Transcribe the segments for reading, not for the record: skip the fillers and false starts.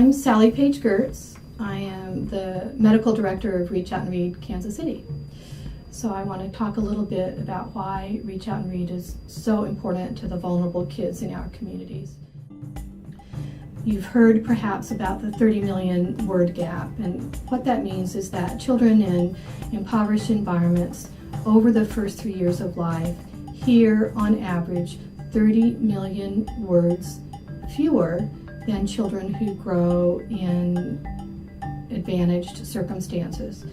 I'm Sallie Page-Goertz. I am the medical director of Reach Out and Read Kansas City. So I want to talk a little bit about why Reach Out and Read is so important to the vulnerable kids in our communities. You've heard perhaps about the 30 million word gap, and what that means is that children in impoverished environments over the first 3 years of life hear on average 30 million words fewer than children who grow in advantaged circumstances.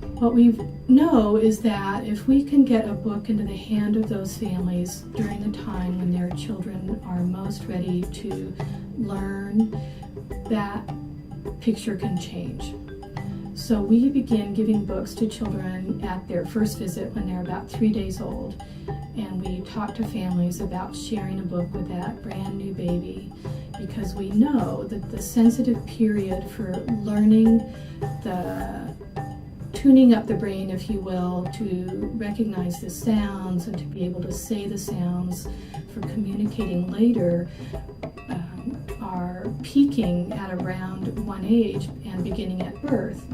What we know is that if we can get a book into the hand of those families during the time when their children are most ready to learn, that picture can change. So we begin giving books to children at their first visit when they're about 3 days old, and we talk to families about sharing a book with that brand new baby, because we know that the sensitive period for learning, the tuning up the brain, if you will, to recognize the sounds and to be able to say the sounds for communicating later, are peaking at around one age and beginning at birth.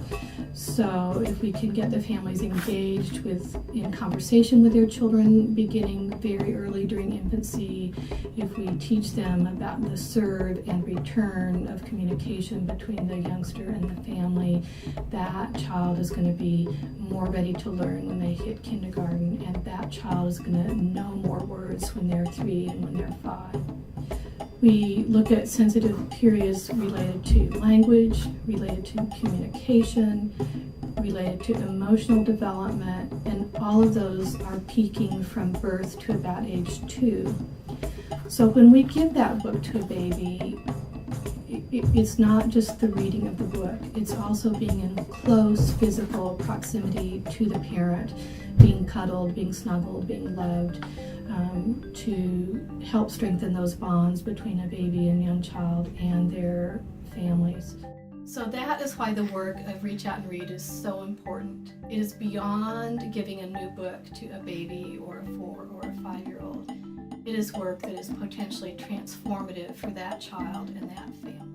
So if we can get the families engaged in conversation with their children beginning very early during infancy, if we teach them about the serve and return of communication between the youngster and the family, that child is going to be more ready to learn when they hit kindergarten, and that child is going to know more words when they're 3 and when they're 5. We look at sensitive periods related to language, related to communication, related to emotional development, and all of those are peaking from birth to about age 2. So when we give that book to a baby, it's not just the reading of the book, it's also being in close physical proximity to the parent, being cuddled, being snuggled, being loved, to help strengthen those bonds between a baby and young child and their families. So that is why the work of Reach Out and Read is so important. It is beyond giving a new book to a baby or a 4 or a 5-year-old. It is work that is potentially transformative for that child and that family.